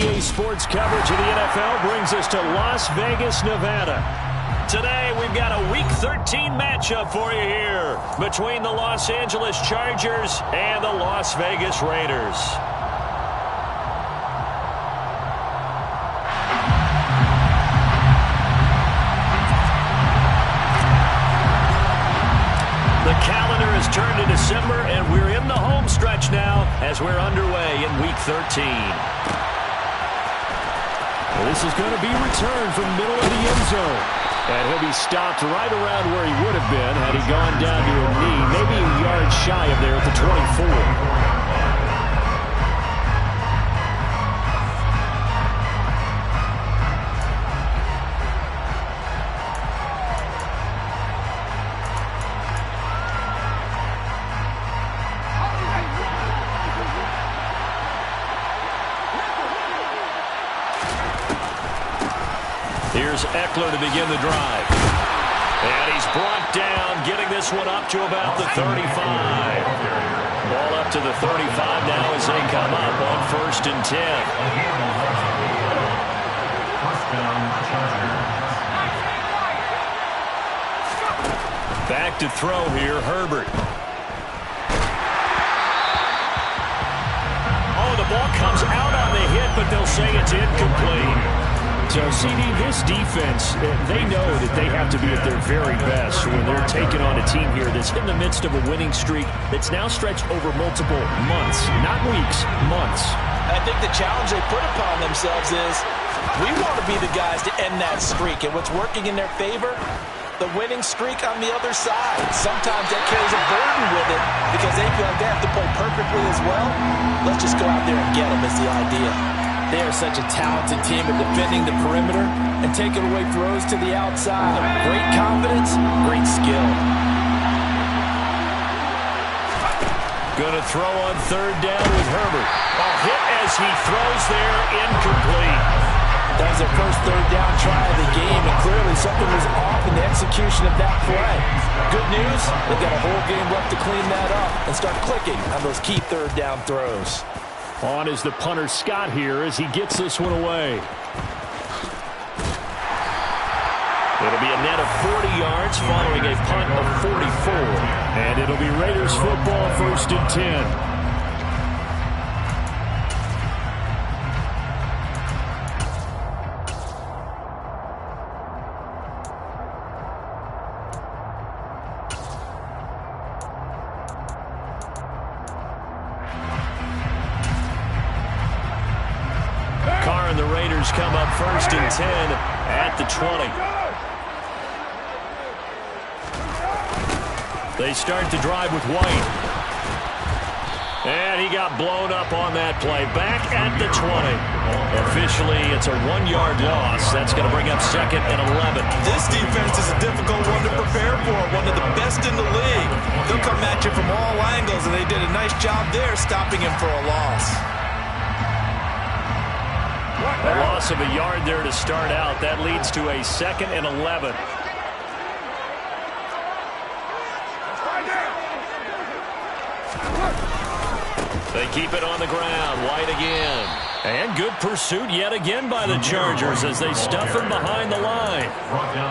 EA Sports coverage of the NFL brings us to Las Vegas, Nevada. Today, we've got a Week 13 matchup for you here between the Los Angeles Chargers and the Las Vegas Raiders. The calendar has turned to December, and we're in the home stretch now as we're underway in Week 13. Well, this is going to be returned from middle of the end zone. And he'll be stopped right around where he would have been had he gone down to a knee, maybe a yard shy of there at the 24. Here's Eckler to begin the drive. And he's brought down, getting this one up to about the 35. Ball up to the 35 now as they come up on 1st and 10. Back to throw here, Herbert. Oh, the ball comes out on the hit, but they'll say it's incomplete. So, CD, this defense, they know that they have to be at their very best when they're taking on a team here that's in the midst of a winning streak that's now stretched over multiple months, not weeks, months. I think the challenge they put upon themselves is we want to be the guys to end that streak. And what's working in their favor? The winning streak on the other side. Sometimes that carries a burden with it because they feel like they have to play perfectly as well. Let's just go out there and get them is the idea. They are such a talented team at defending the perimeter and taking away throws to the outside. Great confidence, great skill. Going to throw on 3rd down with Herbert. A hit as he throws there, incomplete. That was their first 3rd down try of the game, and clearly something was off in the execution of that play. Good news, they've got a whole game left to clean that up and start clicking on those key 3rd down throws. On is the punter Scott here as he gets this one away. It'll be a net of 40 yards following a punt of 44. And it'll be Raiders football, 1st and 10. The Raiders come up 1st and 10 at the 20. They start the drive with White. And he got blown up on that play. Back at the 20. Officially, it's a 1-yard loss. That's going to bring up 2nd and 11. This defense is a difficult one to prepare for. One of the best in the league. They'll come at you from all angles, and they did a nice job there stopping him for a loss. A loss of a yard there to start out. That leads to a 2nd and 11. They keep it on the ground. White again. And good pursuit yet again by the Chargers as they stuff him behind the line.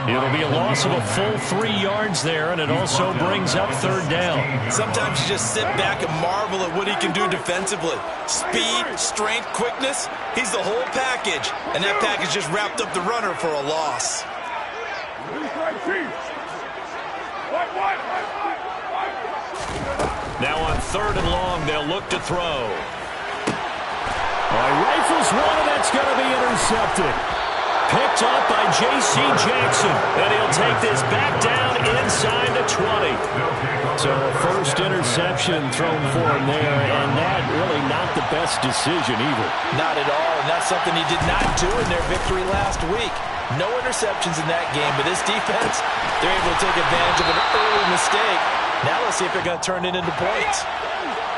It'll be a loss of a full 3 yards there, and it also brings up 3rd down. Sometimes you just sit back and marvel at what he can do defensively. Speed, strength, quickness, he's the whole package. And that package just wrapped up the runner for a loss. Now on 3rd and long, they'll look to throw. Rifles one, and that's going to be intercepted. Picked up by J.C. Jackson, and he'll take this back down inside the 20. So first interception thrown for him there, and that really not the best decision either. Not at all, and that's something he did not do in their victory last week. No interceptions in that game, but this defense, they're able to take advantage of an early mistake. Now let's see if they're going to turn it into points.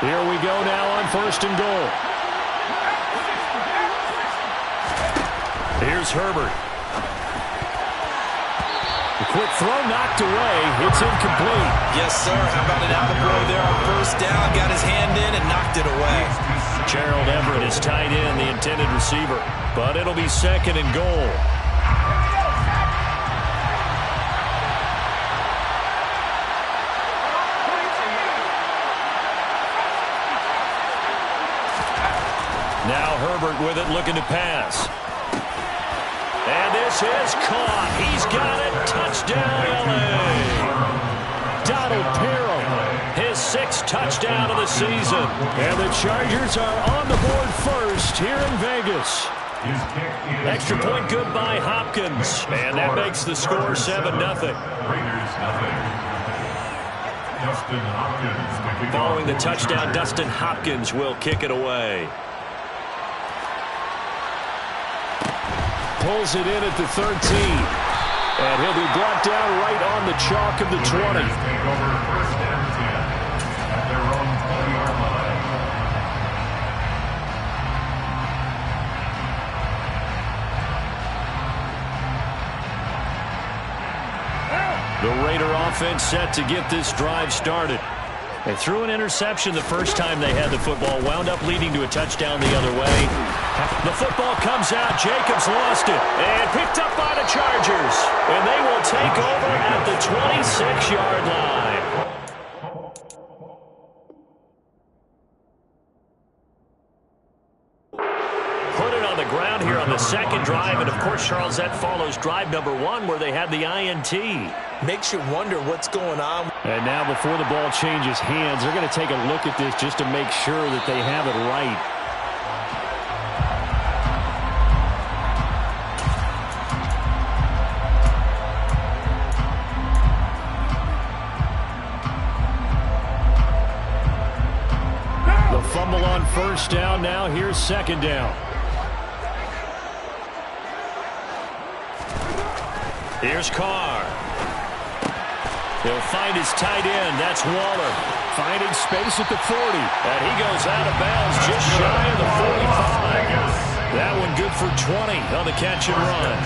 Here we go now on 1st and goal. Here's Herbert. The quick throw knocked away. It's incomplete. Yes, sir. How about an out of throw there on 1st down? Got his hand in and knocked it away. Gerald Everett is tight end, the intended receiver. But it'll be 2nd and goal. Now Herbert with it, looking to pass. And this is caught. He's got it. Touchdown, L.A. Donald Parham, his 6th touchdown of the season. And the Chargers are on the board first here in Vegas. Extra point good by Hopkins. And that makes the score 7-0. Following the touchdown, Dustin Hopkins will kick it away. Pulls it in at the 13. And he'll be brought down right on the chalk of the 20. The Raider offense set to get this drive started. They threw an interception the first time they had the football, wound up leading to a touchdown the other way. The football comes out. Jacobs lost it and picked up by the Chargers. And they will take over at the 26-yard line. Put it on the ground here on the 2nd drive. And, of course, Charles, that follows drive number 1 where they had the INT. Makes you wonder what's going on. And now before the ball changes hands, they're going to take a look at this just to make sure that they have it right. The fumble on 1st down. Now here's 2nd down. Here's Carr. He'll find his tight end. That's Waller. Finding space at the 40. And he goes out of bounds just shy of the 45. That one good for 20 on the catch and run.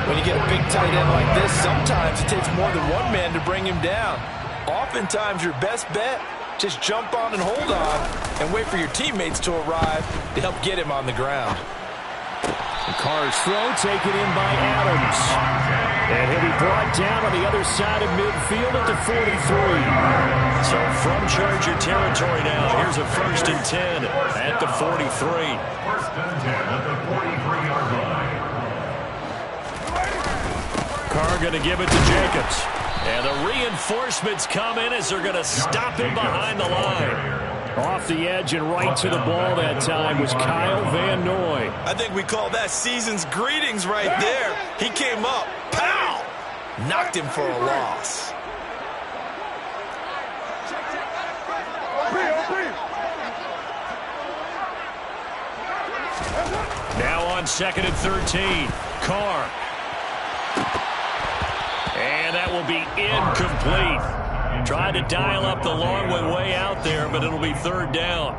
When you get a big tight end like this, sometimes it takes more than one man to bring him down. Oftentimes your best bet, just jump on and hold on and wait for your teammates to arrive to help get him on the ground. The Carr's throw taken in by Adams. And he'll be brought down on the other side of midfield at the 43. So from Charger territory now, here's a 1st and 10 at the 43. 1st and 10 at the 43-yard line. Carr going to give it to Jacobs. And the reinforcements come in as they're going to stop him behind the line. Off the edge and right to the ball that time was Kyle Van Noy. I think we call that season's greetings right there. He came up, pow! Knocked him for a loss. Now on 2nd and 13. Carr. And that will be incomplete. Tried to dial up the long way out there, but it'll be 3rd down.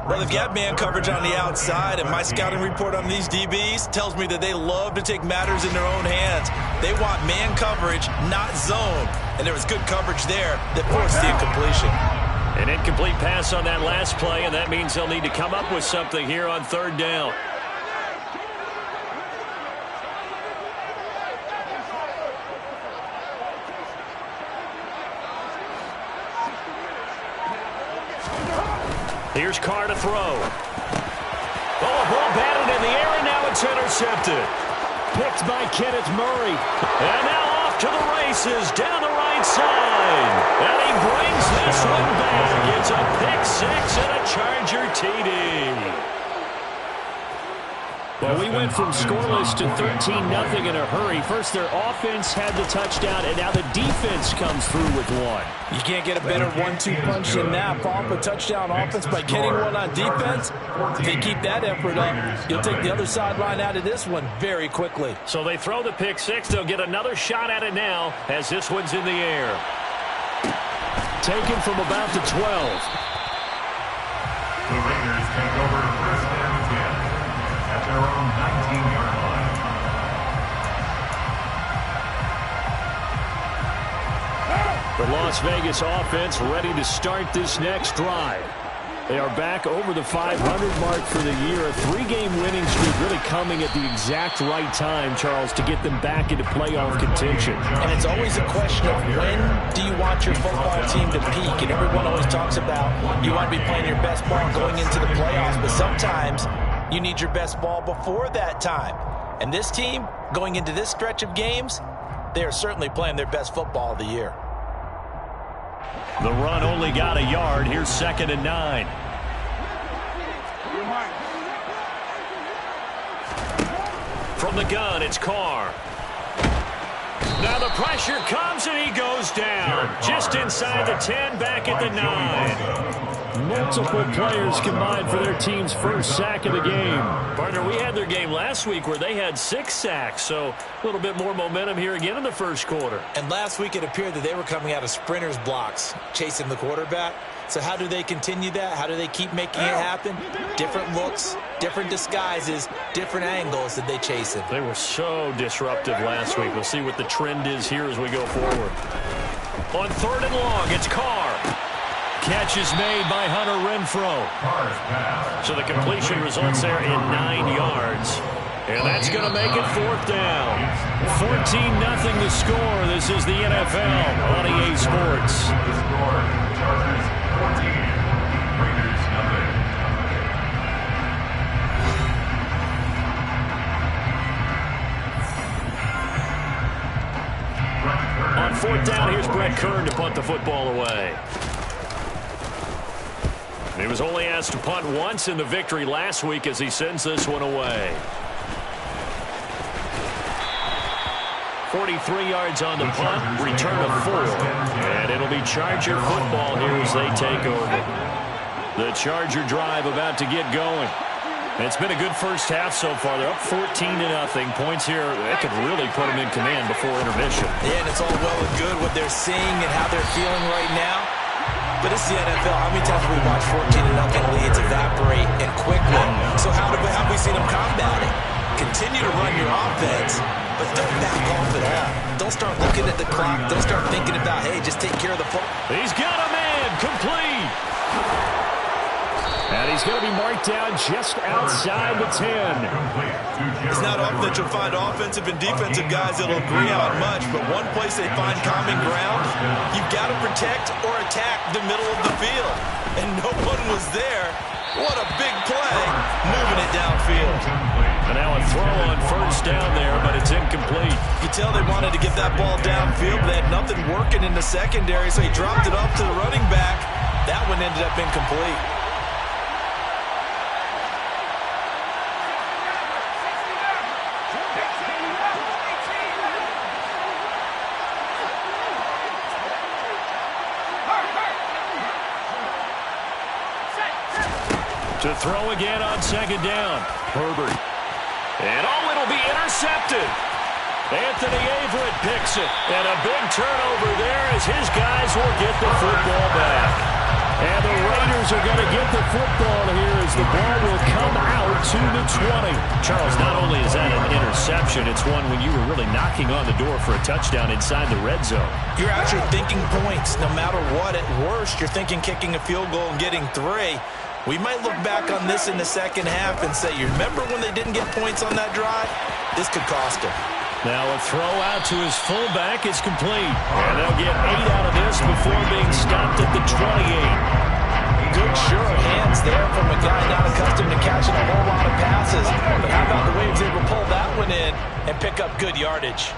Well, they've got man coverage on the outside, and my scouting report on these DBs tells me that they love to take matters in their own hands. They want man coverage, not zone. And there was good coverage there that forced the incompletion. An incomplete pass on that last play, and that means they'll need to come up with something here on 3rd down. Here's Carr to throw. Oh, a ball batted in the air, and now it's intercepted. Picked by Kenneth Murray. And now off to the races down the right side. And he brings this one back. It's a pick 6 and a Charger TD. Well, we went from scoreless to 13-0 in a hurry. First, their offense had the touchdown, and now the defense comes through with one. You can't get a better 1-2 punch than that. Follow up a touchdown offense by getting one on defense. If they keep that effort up, you'll take the other sideline out of this one very quickly. So they throw the pick 6. They'll get another shot at it now as this one's in the air. Taken from about the 12. The Raiders take over 1st and 10 at their own 19-yard line. The Las Vegas offense ready to start this next drive. They are back over the 500 mark for the year. A 3-game winning streak really coming at the exact right time, Charles, to get them back into playoff contention. And it's always a question of when do you want your football team to peak? And everyone always talks about you want to be playing your best ball going into the playoffs, but sometimes you need your best ball before that time. And this team, going into this stretch of games, they are certainly playing their best football of the year. The run only got a yard. Here's 2nd and 9. From the gun, it's Carr. Now the pressure comes and he goes down. Just inside the 10, back at the 9. Multiple players combined for their team's first sack of the game. Partner, we had their game last week where they had 6 sacks, so a little bit more momentum here again in the first quarter. And last week it appeared that they were coming out of sprinters blocks, chasing the quarterback. So how do they continue that? How do they keep making it happen? Different looks, different disguises, different angles that they chase it. They were so disruptive last week. We'll see what the trend is here as we go forward. On 3rd and long, it's Carr. Catch is made by Hunter Renfrow. So the completion results there in 9 yards. And that's going to make it 4th down. 14-0 the score. This is the NFL on EA Sports. The score, Chargers 14, Raiders nothing. On 4th down, here's Brett Kern to punt the football away. He was only asked to punt once in the victory last week as he sends this one away. 43 yards on the punt, return of 4. And it'll be Charger football here as they take over. The Charger drive about to get going. And it's been a good first half so far. They're up 14-0. Points here, that could really put them in command before intermission. Yeah, and it's all well and good what they're seeing and how they're feeling right now. But it's the NFL. How many times have we watched 14-0 leads evaporate and quickly? So how have we seen them combat it? Continue to run your offense, but don't back off at all. Don't start looking at the clock. Don't start thinking about, hey, just take care of the football. He's got a man, complete. And he's going to be marked down just outside the 10. It's not often that you'll find offensive and defensive guys that'll agree on much, but one place they find common ground, you've got to protect or attack the middle of the field. And no one was there. What a big play, moving it downfield. And now a throw on 1st down there, but it's incomplete. You can tell they wanted to get that ball downfield, but they had nothing working in the secondary, so he dropped it off to the running back. That one ended up incomplete. To throw again on 2nd down. Herbert. And it'll be intercepted. Anthony Averett picks it. And a big turnover there as his guys will get the football back. And the Raiders are going to get the football here as the ball will come out to the 20. Charles, not only is that an interception, it's one when you were really knocking on the door for a touchdown inside the red zone. You're actually thinking points no matter what. At worst, you're thinking kicking a field goal and getting 3. We might look back on this in the second half and say, you remember when they didn't get points on that drive? This could cost them. Now a throw out to his fullback is complete. And they'll get 8 out of this before being stopped at the 28. Good sure of hands there from a guy not accustomed to catching a whole lot of passes. But how about the way he was able to pull that one in and pick up good yardage?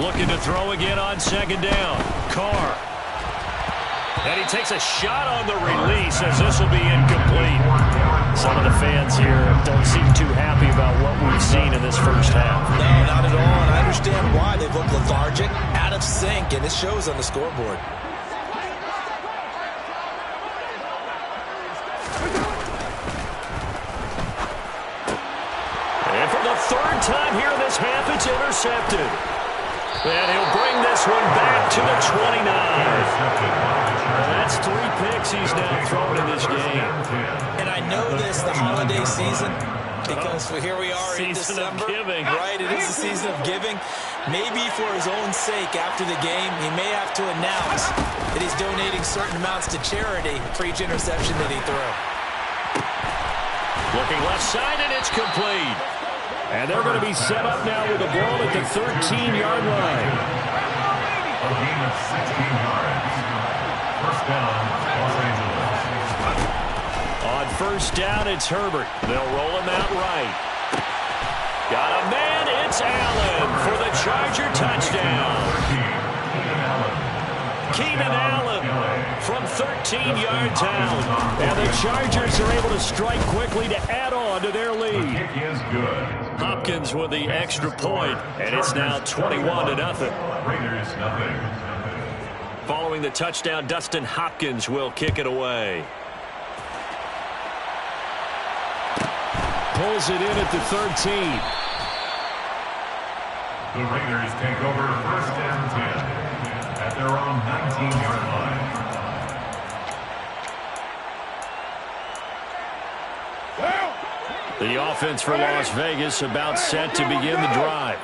Looking to throw again on 2nd down. Carr. And he takes a shot on the release as this will be incomplete. Some of the fans here don't seem too happy about what we've seen in this first half. No, not at all, and I understand why. They've looked lethargic, out of sync, and it shows on the scoreboard. And for the 3rd time here in this half, it's intercepted. And he'll bring this one back to the 29. That's 3 picks he's now thrown in this game. And I know this, the holiday season, because here we are in Season December. of giving. Right, it is the season of giving. Maybe for his own sake after the game, he may have to announce that he's donating certain amounts to charity for each interception that he threw. Looking left side, and it's complete. And they're going to be set up now with the ball at the 13-yard line. A gain of 16 yards. First down, Los Angeles. On first down, it's Herbert. They'll roll him out right. Got a man, it's Allen for the Charger touchdown. Keenan Allen from 13 yards out. And the Chargers are able to strike quickly to add on to their lead. The kick is good. Hopkins with the extra point, and it's now 21-0. Raiders nothing. Following the touchdown, Dustin Hopkins will kick it away. Pulls it in at the 13. The Raiders take over first and 10 at their own 19-yard line. The offense for Las Vegas about set to begin the drive.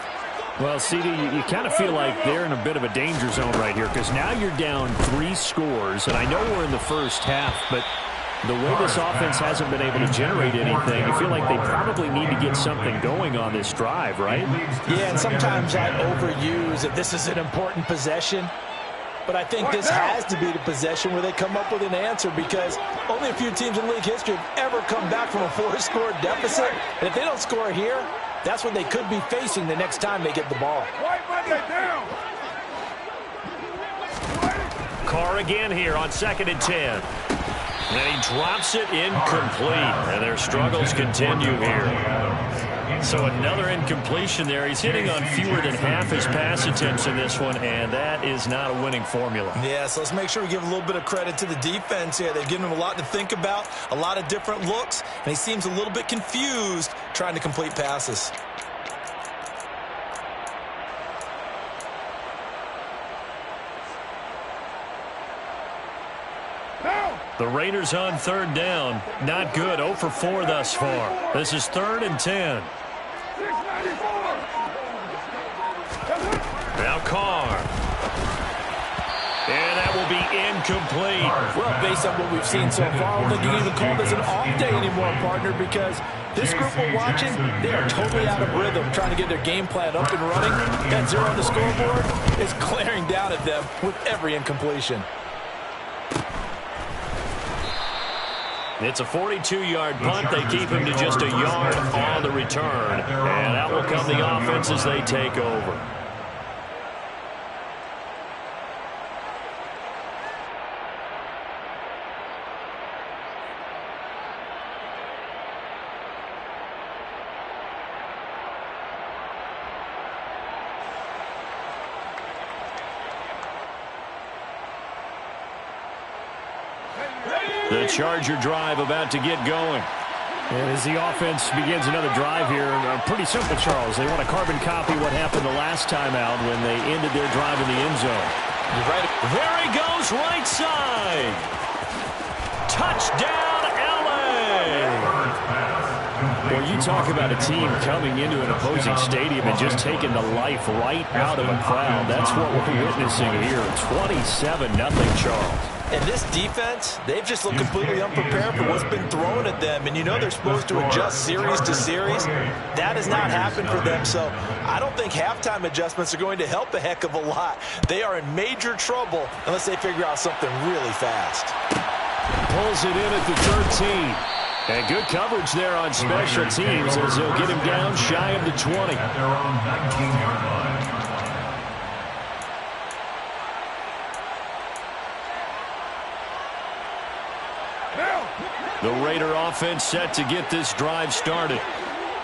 Well, CD, you kind of feel like they're in a bit of a danger zone right here because now you're down 3 scores, and I know we're in the first half, but the way this offense hasn't been able to generate anything, I feel like they probably need to get something going on this drive, right? Yeah, and sometimes I overuse that this is an important possession. But I think this has to be the possession where they come up with an answer because only a few teams in league history have ever come back from a 4-score deficit. And if they don't score here, that's what they could be facing the next time they get the ball. Carr again here on 2nd and 10. And he drops it incomplete. And their struggles continue here. So another incompletion there. He's hitting on fewer than half his pass attempts in this one, and that is not a winning formula. Yeah, so let's make sure we give a little bit of credit to the defense here. They've given him a lot to think about, a lot of different looks, and he seems a little bit confused trying to complete passes. The Raiders on 3rd down. Not good. 0 for 4 thus far. This is 3rd and 10. Now Carr. And that will be incomplete. Well, based on what we've seen so far, I don't think you can even call this an off day anymore, partner, because this group we're watching, they are totally out of rhythm, trying to get their game plan up and running. That 0 on the scoreboard is glaring down at them with every incompletion. It's a 42-yard punt. They keep him to just a yard on the return. And out will come the offense as they take over. The Charger drive about to get going. And as the offense begins another drive here, pretty simple, Charles. They want to carbon copy what happened the last time out when they ended their drive in the end zone. You're right. There he goes, right side. Touchdown, LA. Well, you talk about a team coming into an opposing stadium and just taking the life right out of a crowd. That's what we're witnessing here. 27-0, Charles. And this defense, they've just looked completely unprepared for what's been thrown at them. And you know they're supposed to adjust series to series. That has not happened for them. So I don't think halftime adjustments are going to help a heck of a lot. They are in major trouble unless they figure out something really fast. Pulls it in at the 13. And good coverage there on special teams as he'll get him down shy of the 20. At their own 19-yard line. The Raider offense set to get this drive started.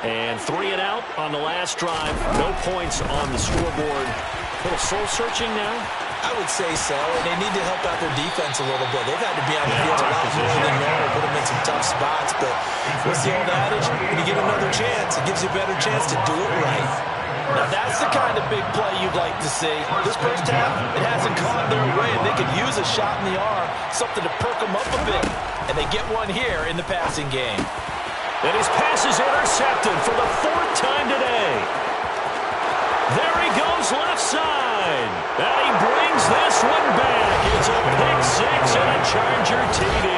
And 3 and out on the last drive. No points on the scoreboard. A little soul-searching now? I would say so, and they need to help out their defense a little bit. They've had to be on the field a lot more than normal, put them in some tough spots. But what's the old adage? When you get another chance, it gives you a better chance to do it right. Now, that's the kind of big play you'd like to see. This first half, it hasn't gone their way, and they could use a shot in the arm, something to perk them up a bit. And they get one here in the passing game. And his pass is intercepted for the 4th time today. There he goes left side. And he brings this one back. It's a pick six and a Charger TD.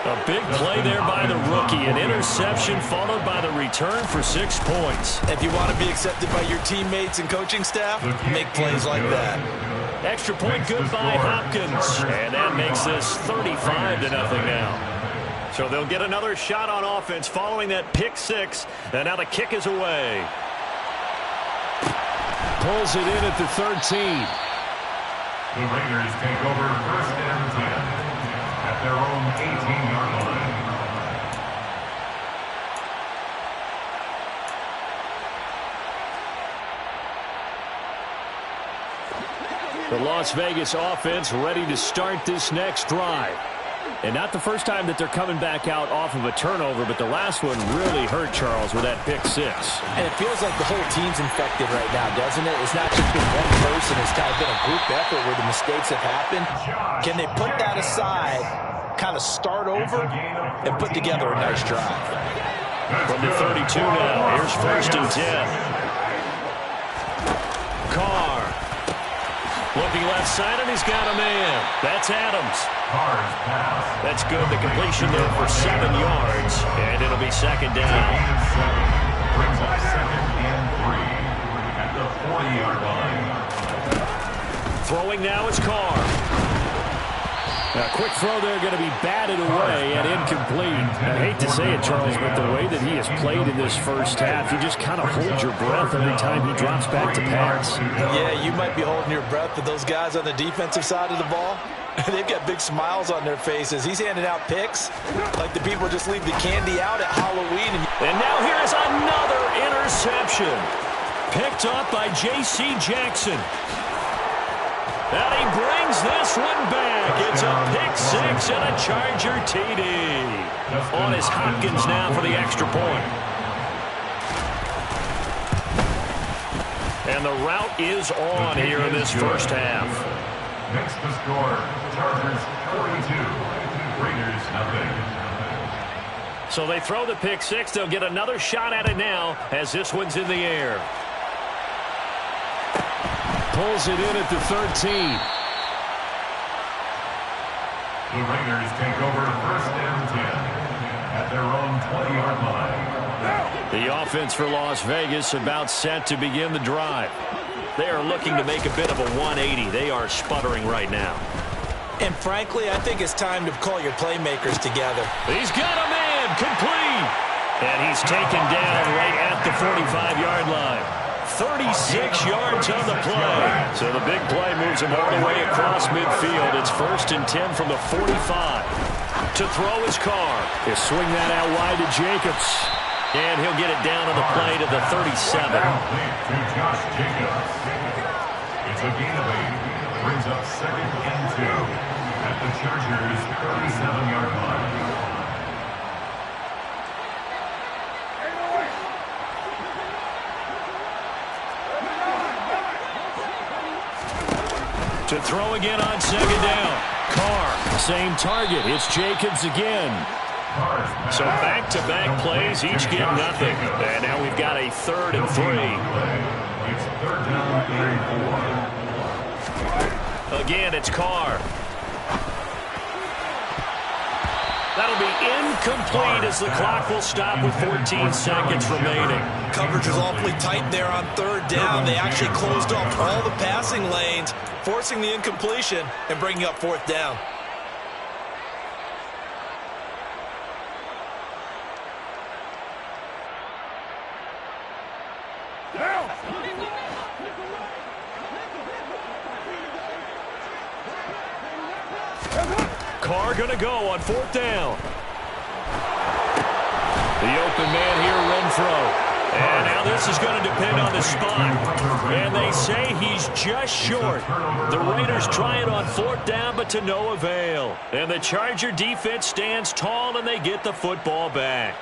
A big play there by the rookie. An interception followed by the return for 6 points. If you want to be accepted by your teammates and coaching staff, make plays like that. Extra point good by Hopkins. And that makes this 35-0 now. So they'll get another shot on offense following that pick six. And now the kick is away. Pulls it in at the 13. The Raiders take over 1st and 10 at their own 18-yard line. The Las Vegas offense ready to start this next drive. And not the first time that they're coming back out off of a turnover, but the last one really hurt Charles with that pick six. And it feels like the whole team's infected right now, doesn't it? It's not just been one person. It's kind of been a group effort where the mistakes have happened. Can they put that aside, kind of start over, and put together a nice drive? From the 32 now, here's 1st and 10. Carr. Looking left side, and he's got a man. That's Adams. That's good. The completion there for 7 yards, and it'll be 2nd down. Brings up 2nd and 3 at the 40-yard line. Throwing now is Carr. A quick throw there going to be batted away and incomplete. I hate to say it, Charles, but the way that he has played in this first half, you just kind of hold your breath every time he drops back to pass. Yeah, you might be holding your breath, but those guys on the defensive side of the ball, they've got big smiles on their faces. He's handing out picks like the people just leave the candy out at Halloween. And now here is another interception. Picked up by J.C. Jackson. And he brings this one back. It's a pick six and a Charger TD. On his Hopkins now for the extra point. And the route is on here in this first half. Makes the score, Chargers 42, Raiders nothing. So they throw the pick six. They'll get another shot at it now as this one's in the air. Pulls it in at the 13. The Raiders take over 1st and 10 at their own 20-yard line. The offense for Las Vegas about set to begin the drive. They are looking to make a bit of a 180. They are sputtering right now. And frankly, I think it's time to call your playmakers together. He's got a man, complete. And he's taken down right at the 45-yard line. 36 yards on the play. So the big play moves him all the way across midfield. It's 1st and 10 from the 45. To throw his Carr. He'll swing that out wide to Jacobs. And he'll get it down on the play to the 37. To Josh Jacobs. It's a gain of 8. Brings up 2nd and 2 at the Chargers' 37-yard line. To throw again on 2nd down. Carr, same target. It's Jacobs again. So back-to-back plays, each get nothing. And now we've got a 3rd and 3. It's 3rd down and 4. Again, it's Carr. That'll be incomplete as the clock will stop with 14 seconds remaining. Coverage was awfully tight there on 3rd down. They actually closed off all the passing lanes, forcing the incompletion and bringing up 4th down. Carr going to go on 4th down. The open man here, Renfro. And now this is going to depend on the spot. And they say he's just short. The Raiders try it on 4th down, but to no avail. And the Charger defense stands tall, and they get the football back.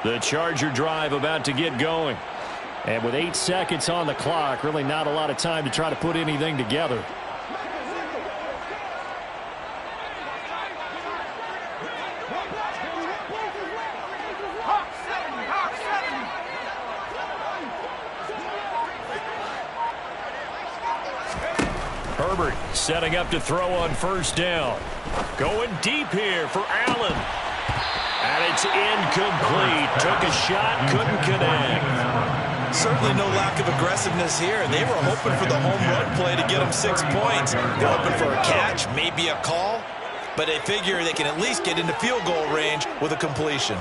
The Charger drive about to get going. And with 8 seconds on the clock, really not a lot of time to try to put anything together. Setting up to throw on first down. Going deep here for Allen. And it's incomplete. Took a shot, couldn't connect. Certainly no lack of aggressiveness here. They were hoping for the home run play to get them 6 points. They're hoping for a catch, maybe a call. But they figure they can at least get into field goal range with a completion.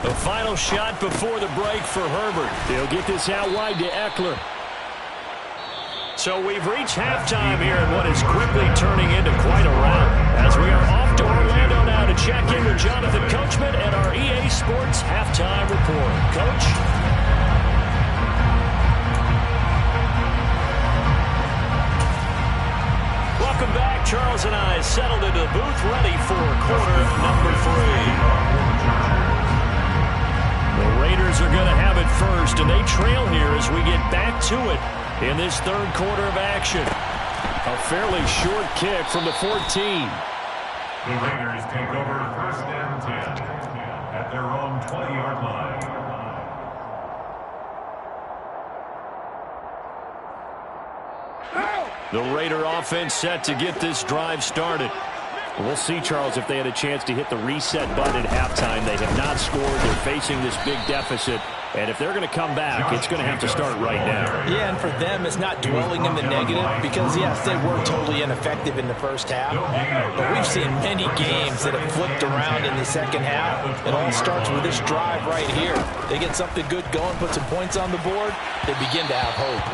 The final shot before the break for Herbert. He'll get this out wide to Eckler. So we've reached halftime here in what is quickly turning into quite a rout. As we are off to Orlando now to check in with Jonathan Coachman and our EA Sports Halftime Report. Coach? Welcome back. Charles and I settled into the booth ready for quarter number 3. The Raiders are going to have it first, and they trail here as we get back to it in this third quarter of action. A fairly short kick from the 14. The Raiders take over first and 10 at their own 20-yard line. The Raider offense set to get this drive started. We'll see, Charles, if they had a chance to hit the reset button at halftime. They have not scored. They're facing this big deficit. And if they're going to come back, it's going to have to start right now. Yeah, and for them, it's not dwelling in the negative because, yes, they were totally ineffective in the first half. But we've seen many games that have flipped around in the second half. It all starts with this drive right here. They get something good going, put some points on the board, they begin to have hope.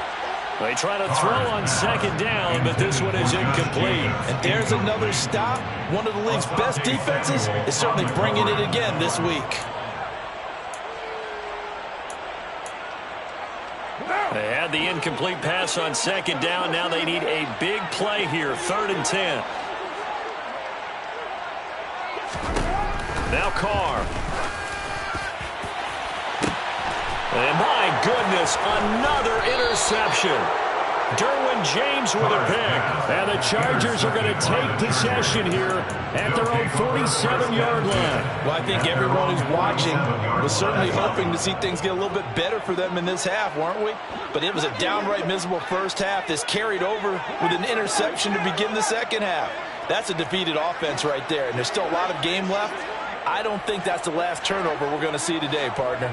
They try to throw on second down, but this one is incomplete. And there's another stop. One of the league's best defenses is certainly bringing it again this week. They had the incomplete pass on second down. Now they need a big play here, 3rd and 10. Now Carr. And my goodness, another interception. Derwin James with a pick. And the Chargers are going to take possession here at their own 47-yard line. Well, I think everyone who's watching was certainly hoping to see things get a little bit better for them in this half, weren't we? But it was a downright miserable first half. This carried over with an interception to begin the second half. That's a defeated offense right there, and there's still a lot of game left. I don't think that's the last turnover we're going to see today, partner.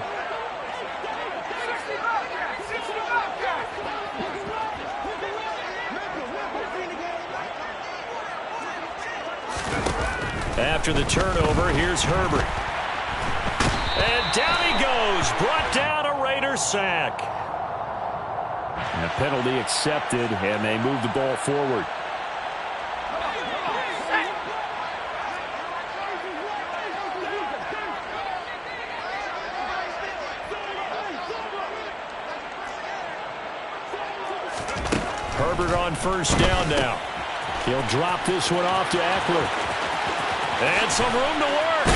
After the turnover, here's Herbert. And down he goes. Brought down a Raider sack. And a penalty accepted, and they move the ball forward. Herbert on first down now. He'll drop this one off to Eckler. And some room to work.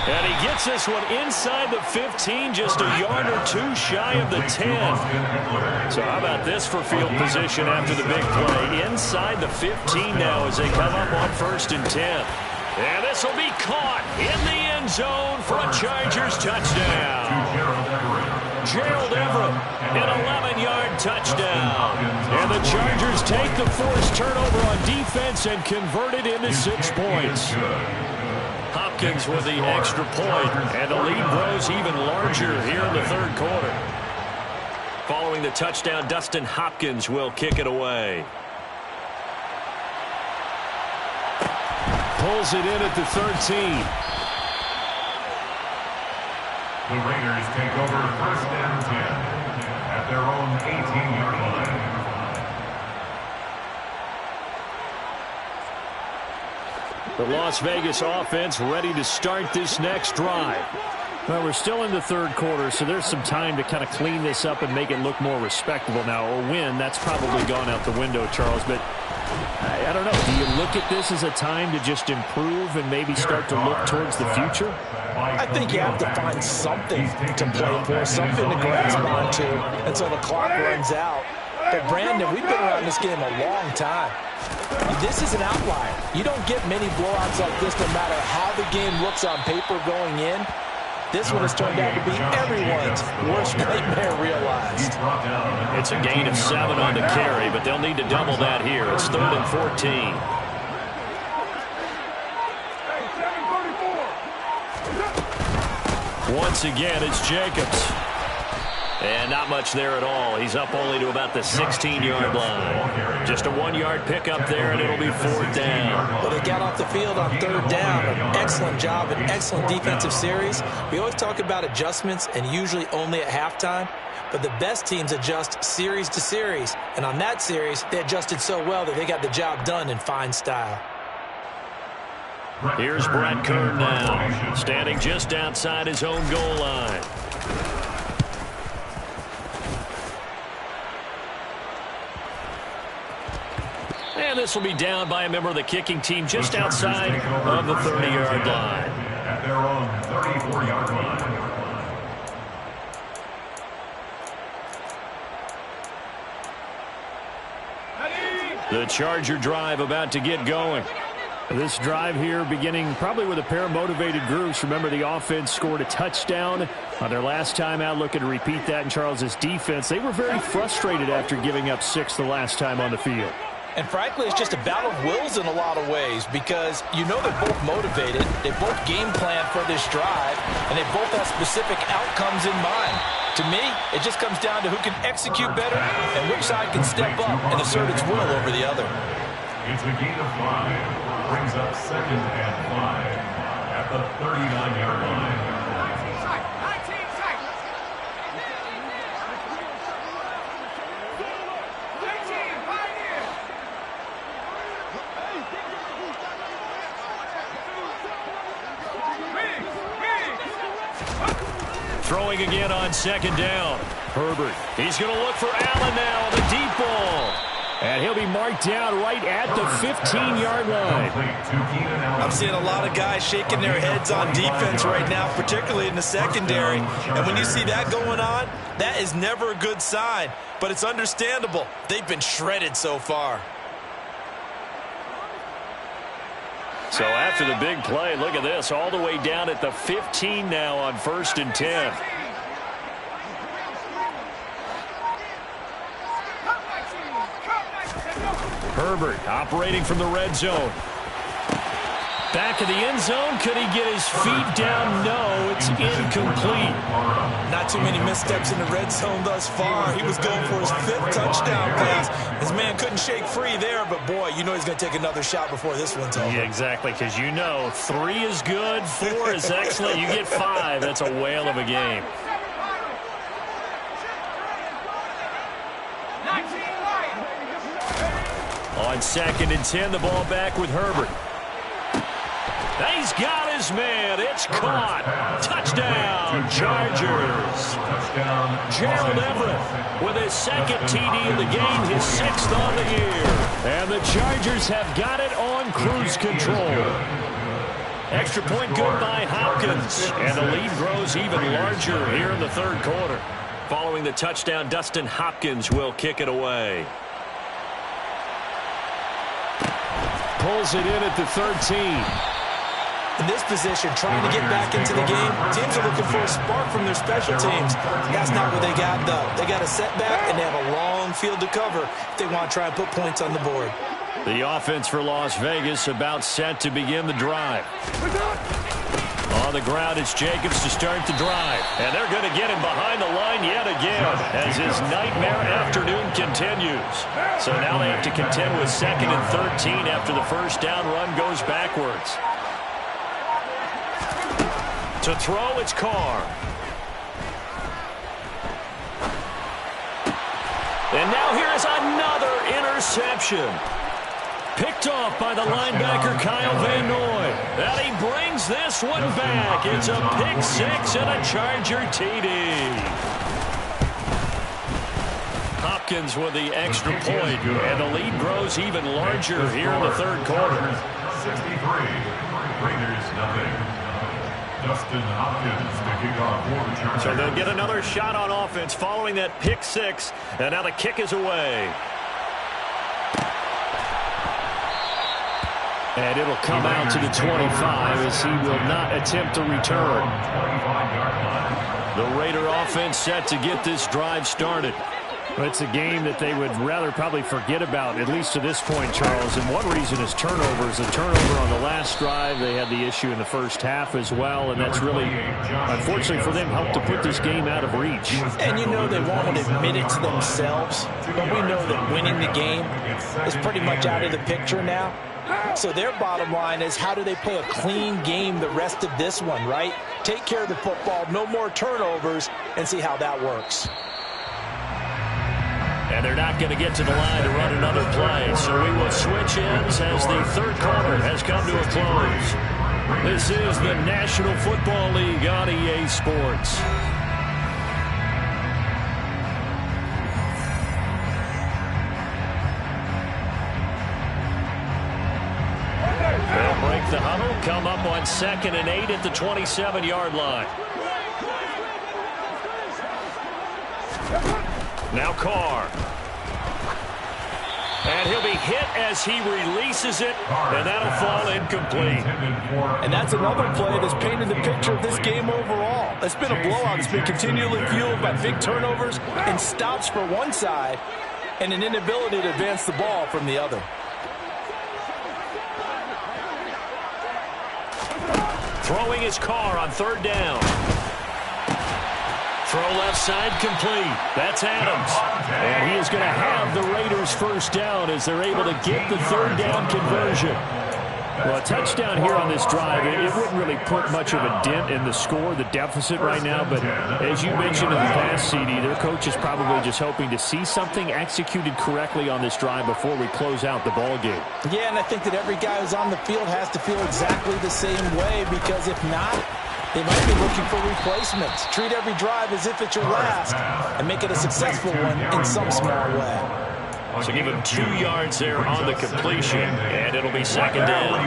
And he gets this one inside the 15, just a yard or two shy of the 10. So how about this for field position after the big play? Inside the 15 now as they come up on 1st and 10. And this will be caught in the end zone for a Chargers touchdown. Gerald Everett, an 11-yard touchdown. And the Chargers take the forced turnover on defense and convert it into 6 points. Hopkins with the extra point, and the lead grows even larger here in the third quarter. Following the touchdown, Dustin Hopkins will kick it away. Pulls it in at the 13. The Raiders take over 1st and 10 at their own 18-yard line. The Las Vegas offense ready to start this next drive. Well, we're still in the third quarter, so there's some time to kind of clean this up and make it look more respectable now. Or win, that's probably gone out the window, Charles. But I don't know. Do you look at this as a time to just improve and maybe start to look towards the future? I think you have to find something to play for, something to grasp onto until the clock runs out. But, Brandon, we've been around this game a long time. This is an outlier. You don't get many blowouts like this no matter how the game looks on paper going in. This one has turned out to be everyone's worst nightmare realized. It's a gain of 7 on the carry, but they'll need to double that here. It's 3rd and 14. Once again, it's Jacobs. And not much there at all. He's up only to about the 16-yard line. Just a 1-yard pickup there, and it'll be 4th down. Well, they got off the field on 3rd down. An excellent job, an excellent defensive series. We always talk about adjustments, and usually only at halftime. But the best teams adjust series to series. And on that series, they adjusted so well that they got the job done in fine style. Here's Brett Kern now, standing just outside his own goal line. And this will be down by a member of the kicking team just outside of the 30-yard line. At their own 34-yard line. The Charger drive about to get going. This drive here beginning probably with a pair of motivated groups. Remember, the offense scored a touchdown on their last time out, looking to repeat that in Charles's defense. They were very frustrated after giving up 6 the last time on the field. And frankly, it's just a battle of wills in a lot of ways because you know they're both motivated, they both game plan for this drive, and they both have specific outcomes in mind. To me, it just comes down to who can execute better and which side can step up and assert its will over the other. It's a gain of 5. Brings up 2nd and 5 at the 39-yard line. Throwing again on 2nd down. Herbert. He's going to look for Allen now on the deep ball. And he'll be marked down right at the 15-yard line. I'm seeing a lot of guys shaking their heads on defense right now, particularly in the secondary. And when you see that going on, that is never a good sign. But it's understandable. They've been shredded so far. So after the big play, look at this, all the way down at the 15 now on 1st and 10. Herbert operating from the red zone. Back of the end zone. Could he get his feet down? No, it's incomplete. Not too many missteps in the red zone thus far. He was going for his 5th touchdown pass. His man couldn't shake free there, but boy, you know he's going to take another shot before this one's over. Yeah, exactly, because you know 3 is good, 4 is excellent. You get 5. That's a whale of a game. On 2nd and 10, the ball back with Herbert. He's got his man. It's caught. Touchdown, Chargers. Gerald Everett with his 2nd TD of the game, his 6th on the year. And the Chargers have got it on cruise control. Extra point good by Hopkins. And the lead grows even larger here in the 3rd quarter. Following the touchdown, Dustin Hopkins will kick it away. Pulls it in at the 13. In this position, trying to get back into the game, teams are looking for a spark from their special teams. That's not what they got, though. They got a setback, and they have a long field to cover if they want to try and put points on the board. The offense for Las Vegas about set to begin the drive. On the ground, it's Jacobs to start the drive. And they're going to get him behind the line yet again as his nightmare afternoon continues. So now they have to contend with 2nd and 13 after the 1st down run goes backwards. To throw, it's Carr. And now here is another interception. Picked off by the linebacker, Kyle Van Noy. And he brings this one back. It's a pick 6 and a Charger TD. Hopkins with the extra point, and the lead grows even larger here in the 3rd quarter. 63, Raiders nothing. Justin Hopkins to kick off for the Chargers. So they'll get another shot on offense following that pick six. And now the kick is away. And it'll come out to the 25 as he will not attempt to return. The Raider offense set to get this drive started. It's a game that they would rather probably forget about, at least to this point, Charles. And one reason is turnovers. The turnover on the last drive, they had the issue in the first half as well. And that's really, unfortunately for them, helped to put this game out of reach. And you know they won't admit it to themselves, but we know that winning the game is pretty much out of the picture now. So their bottom line is, how do they play a clean game the rest of this one, right? Take care of the football, no more turnovers, and see how that works. And they're not going to get to the line to run another play. So we will switch ends as the third quarter has come to a close. This is the National Football League on EA Sports. They'll break the huddle, come up on 2nd and 8 at the 27-yard line. Now Carr. And he'll be hit as he releases it, and that'll fall incomplete. And that's another play that's painted the picture of this game overall. It's been a blowout. It's been continually fueled by big turnovers and stops for one side and an inability to advance the ball from the other. Throwing his Carr on 3rd down. Throw left side complete. That's Adams. And he is going to have the Raiders first down as they're able to get the 3rd down conversion. Well, a touchdown here on this drive, it wouldn't really put much of a dent in the score, the deficit right now. But as you mentioned in the past, CD, their coach is probably just hoping to see something executed correctly on this drive before we close out the ball game. Yeah, and I think that every guy who's on the field has to feel exactly the same way, because if not, they might be looking for replacements. Treat every drive as if it's your last and make it a successful one in some small way. So give him 2 yards there on the completion, and it'll be 2nd down.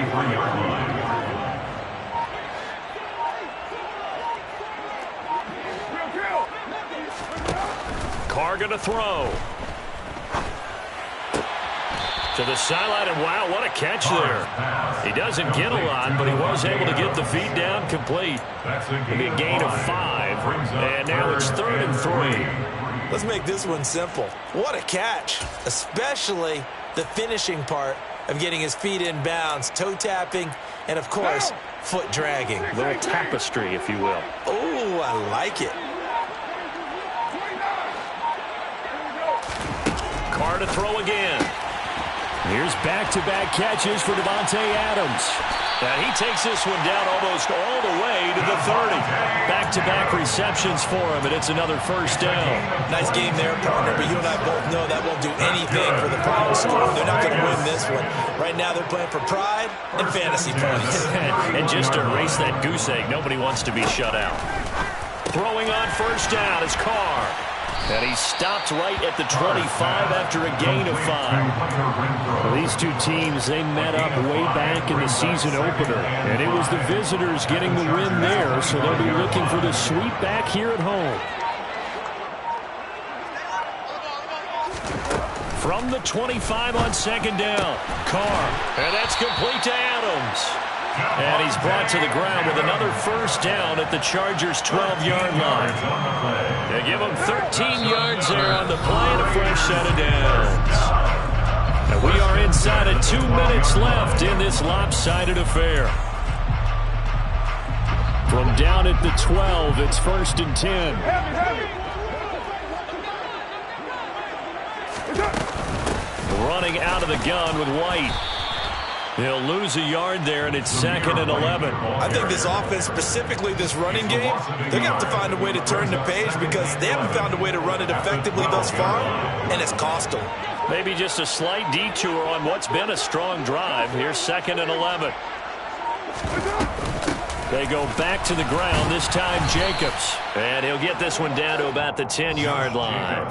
Carr going to throw. To the sideline, and wow, what a catch there. He doesn't get a lot, but he was able to get the feet down complete. It'll be a gain of 5, and now it's 3rd and 3. Let's make this one simple. What a catch, especially the finishing part of getting his feet in bounds, toe tapping, and of course, foot dragging. A little tapestry, if you will. Oh, I like it. Carr to throw again. Here's back-to-back catches for Davante Adams. And he takes this one down almost all the way to the 30. Back-to-back receptions for him, and it's another first down. Nice game there, partner, but you and I both know that won't do anything for the final score. They're not going to win this one. Right now they're playing for pride and fantasy points. And just to erase that goose egg, nobody wants to be shut out. Throwing on first down is Carr. And he stopped right at the 25 after a gain of 5. Well, these two teams, they met up way back in the season opener. And it was the visitors getting the win there, so they'll be looking for the sweep back here at home. From the 25 on 2nd down, Carr. And that's complete to Adams. And he's brought to the ground with another first down at the Chargers' 12-yard line. They give him 13 yards there on the play and a fresh set of downs. And we are inside of 2 minutes left in this lopsided affair. From down at the 12, it's 1st and 10. Running out of the gun with White. He'll lose a yard there, and it's 2nd and 11. I think this offense, specifically this running game, they're going to have to find a way to turn the page because they haven't found a way to run it effectively thus far, and it's cost them. Maybe just a slight detour on what's been a strong drive. Here's 2nd and 11. They go back to the ground, this time Jacobs. And he'll get this one down to about the 10-yard line.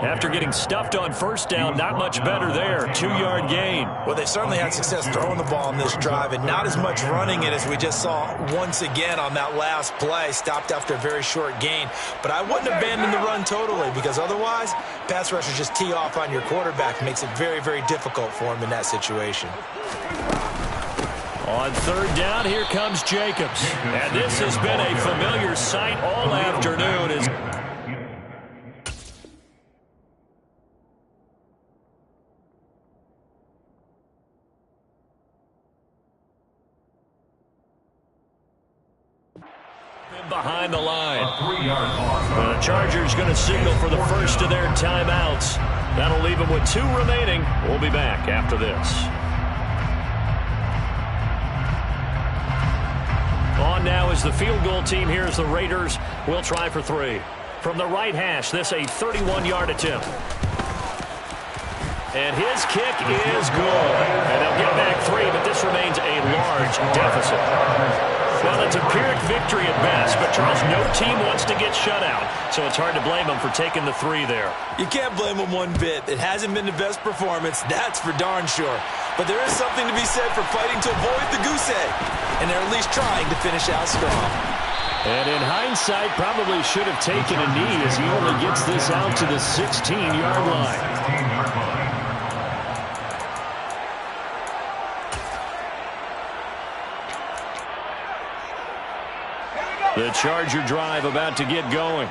After getting stuffed on first down, not much better there. 2-yard gain. Well, they certainly had success throwing the ball on this drive and not as much running it as we just saw once again on that last play. Stopped after a very short gain. But I wouldn't abandon the run totally because otherwise, pass rushers just tee off on your quarterback. Makes it very, very difficult for him in that situation. On third down, here comes Jacobs. And this has been a familiar sight all afternoon. Behind the line. The Chargers going to signal for the first of their timeouts. That'll leave them with 2 remaining. We'll be back after this. On now is the field goal team. Here's the Raiders. We'll try for 3. From the right hash, this a 31-yard attempt. And his kick is good. And they'll get back 3, but this remains a large deficit. Well, it's a Pyrrhic victory at best, but Charles, no team wants to get shut out, so it's hard to blame them for taking the 3 there. You can't blame them one bit. It hasn't been the best performance, that's for darn sure. But there is something to be said for fighting to avoid the goose egg, and they're at least trying to finish out strong. And in hindsight, probably should have taken a knee as he only gets this out to the 16-yard line. The Charger drive about to get going.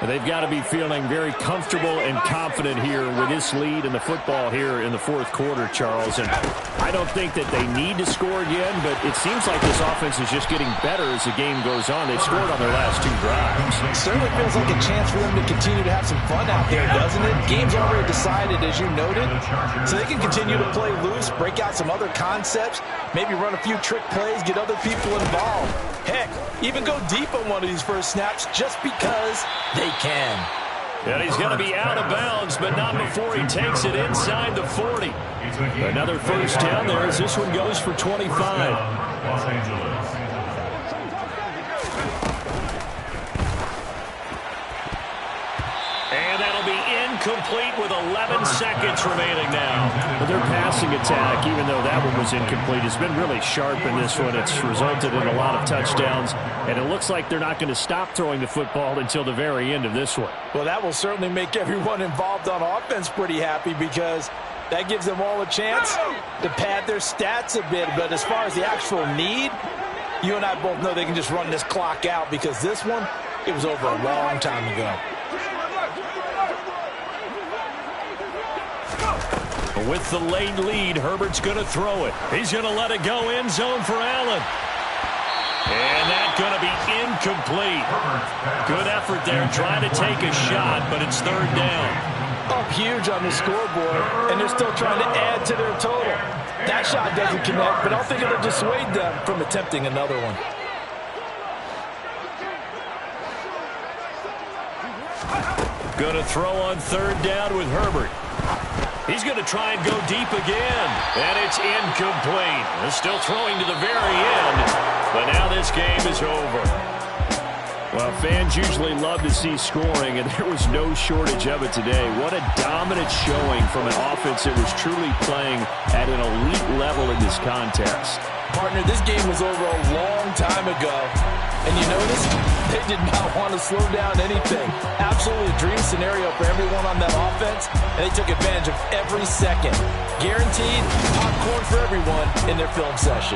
They've got to be feeling very comfortable and confident here with this lead in the football here in the fourth quarter, Charles. And I don't think that they need to score again, but it seems like this offense is just getting better as the game goes on. They've scored on their last 2 drives. It certainly feels like a chance for them to continue to have some fun out there, doesn't it? Game's already decided, as you noted, so they can continue to play loose, break out some other concepts, maybe run a few trick plays, get other people involved. Heck, even go deep on one of these first snaps just because they can. And he's going to be out of bounds, but not before he takes it inside the 40. Another first down there as this one goes for 25. Los Angeles. And that'll be incomplete with 11 seconds remaining now. But their passing attack, even though that one was incomplete, has been really sharp in this one. It's resulted in a lot of touchdowns, and it looks like they're not going to stop throwing the football until the very end of this one. Well, that will certainly make everyone involved on offense pretty happy because that gives them all a chance to pad their stats a bit. But as far as the actual need, you and I both know they can just run this clock out because this one, it was over a long time ago. With the late lead, Herbert's going to throw it. He's going to let it go end zone for Allen. And that's going to be incomplete. Good effort there trying to take a shot, but it's third down. Up huge on the scoreboard, and they're still trying to add to their total. That shot doesn't connect, but I don't think it'll dissuade them from attempting another one. Going to throw on third down with Herbert. He's going to try and go deep again. And it's incomplete. They're still throwing to the very end. But now this game is over. Well, fans usually love to see scoring, and there was no shortage of it today. What a dominant showing from an offense that was truly playing at an elite level in this contest. Partner, this game was over a long time ago. And you notice they did not want to slow down anything. Absolutely a dream scenario for everyone on that offense, and they took advantage of every second. Guaranteed popcorn for everyone in their film session.